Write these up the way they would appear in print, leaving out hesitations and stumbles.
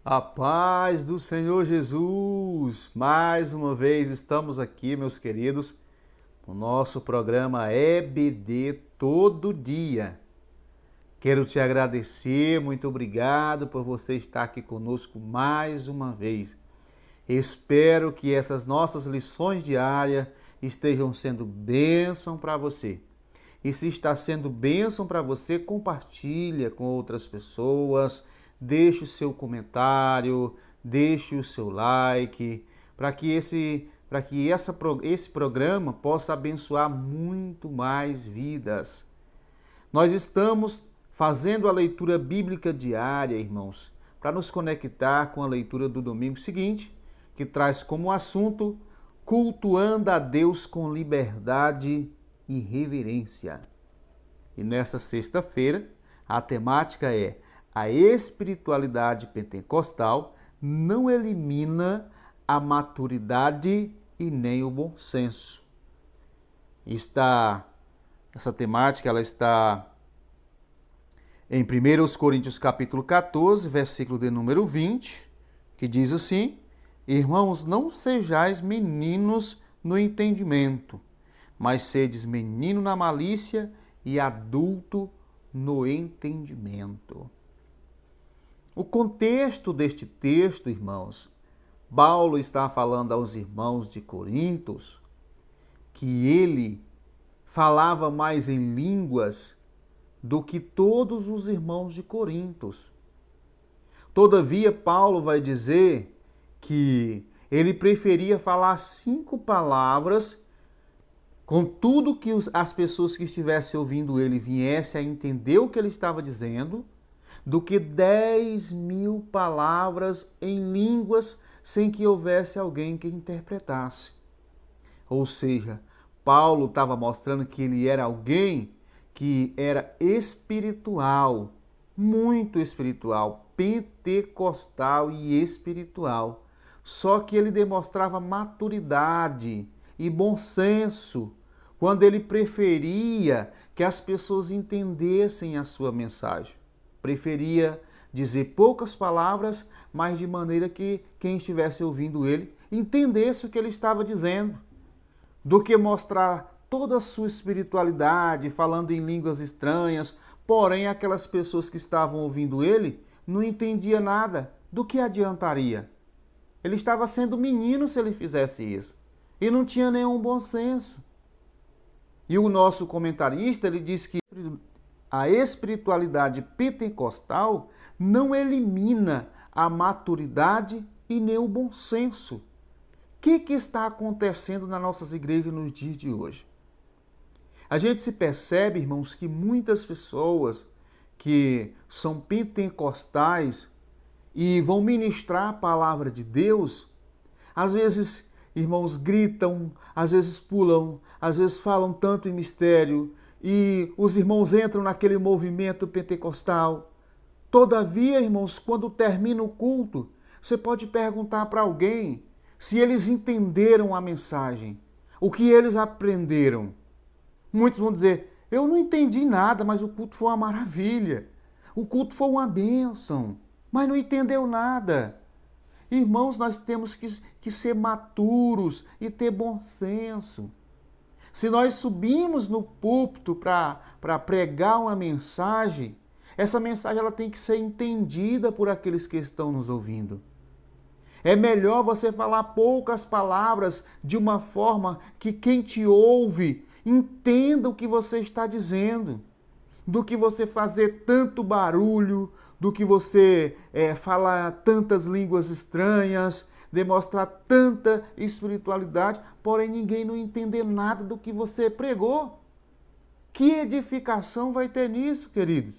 A paz do Senhor Jesus! Mais uma vez estamos aqui, meus queridos, no nosso programa EBD Todo Dia. Quero te agradecer, muito obrigado por você estar aqui conosco mais uma vez. Espero que essas nossas lições diárias estejam sendo bênção para você. E se está sendo bênção para você, compartilha com outras pessoas, deixe o seu comentário, deixe o seu like, para que esse programa possa abençoar muito mais vidas. Nós estamos fazendo a leitura bíblica diária, irmãos, para nos conectar com a leitura do domingo seguinte, que traz como assunto cultuando a Deus com liberdade e reverência. E nesta sexta-feira, a temática é: a espiritualidade pentecostal não elimina a maturidade e nem o bom senso. Essa temática ela está em 1 Coríntios capítulo 14, versículo de número 20, que diz assim: Irmãos, não sejais meninos no entendimento, mas sedes menino na malícia e adulto no entendimento. O contexto deste texto, irmãos, Paulo está falando aos irmãos de Corintos que ele falava mais em línguas do que todos os irmãos de Corintos. Todavia, Paulo vai dizer que ele preferia falar 5 palavras, contudo que as pessoas que estivessem ouvindo ele viessem a entender o que ele estava dizendo, do que 10.000 palavras em línguas sem que houvesse alguém que interpretasse. Ou seja, Paulo estava mostrando que ele era alguém que era espiritual, muito espiritual, pentecostal e espiritual. Só que ele demonstrava maturidade e bom senso quando ele preferia que as pessoas entendessem a sua mensagem. Preferia dizer poucas palavras, mas de maneira que quem estivesse ouvindo ele entendesse o que ele estava dizendo, do que mostrar toda a sua espiritualidade, falando em línguas estranhas, porém aquelas pessoas que estavam ouvindo ele não entendiam nada. Do que adiantaria? Ele estava sendo menino se ele fizesse isso. E não tinha nenhum bom senso. E o nosso comentarista, ele diz que a espiritualidade pentecostal não elimina a maturidade e nem o bom senso. O que está acontecendo nas nossas igrejas nos dias de hoje? A gente se percebe, irmãos, que muitas pessoas que são pentecostais e vão ministrar a palavra de Deus, às vezes, irmãos, gritam, às vezes pulam, às vezes falam tanto em mistério, e os irmãos entram naquele movimento pentecostal. Todavia, irmãos, quando termina o culto, você pode perguntar para alguém se eles entenderam a mensagem, o que eles aprenderam. Muitos vão dizer: eu não entendi nada, mas o culto foi uma maravilha. O culto foi uma bênção, mas não entendeu nada. Irmãos, nós temos que ser maturos e ter bom senso. Se nós subimos no púlpito para pregar uma mensagem, essa mensagem ela tem que ser entendida por aqueles que estão nos ouvindo. É melhor você falar poucas palavras de uma forma que quem te ouve entenda o que você está dizendo, do que você fazer tanto barulho, do que você falar tantas línguas estranhas, demonstrar tanta espiritualidade, porém ninguém não entender nada do que você pregou. Que edificação vai ter nisso, queridos?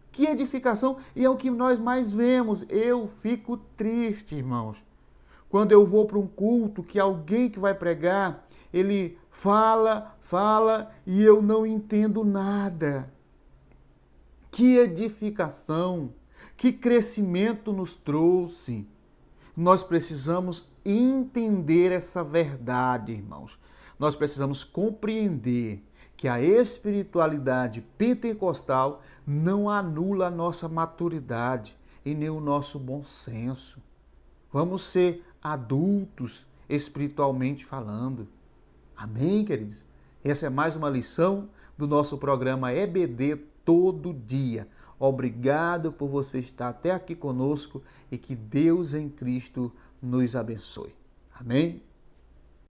Que edificação! E é o que nós mais vemos. Eu fico triste, irmãos, quando eu vou para um culto que alguém que vai pregar, ele fala e eu não entendo nada. Que edificação, que crescimento nos trouxe. Nós precisamos entender essa verdade, irmãos. Nós precisamos compreender que a espiritualidade pentecostal não anula a nossa maturidade. e nem o nosso bom senso. Vamos ser adultos espiritualmente falando. Amém, queridos? Essa é mais uma lição do nosso programa EBD Todo Dia. Obrigado por você estar até aqui conosco e que Deus em Cristo nos abençoe. Amém?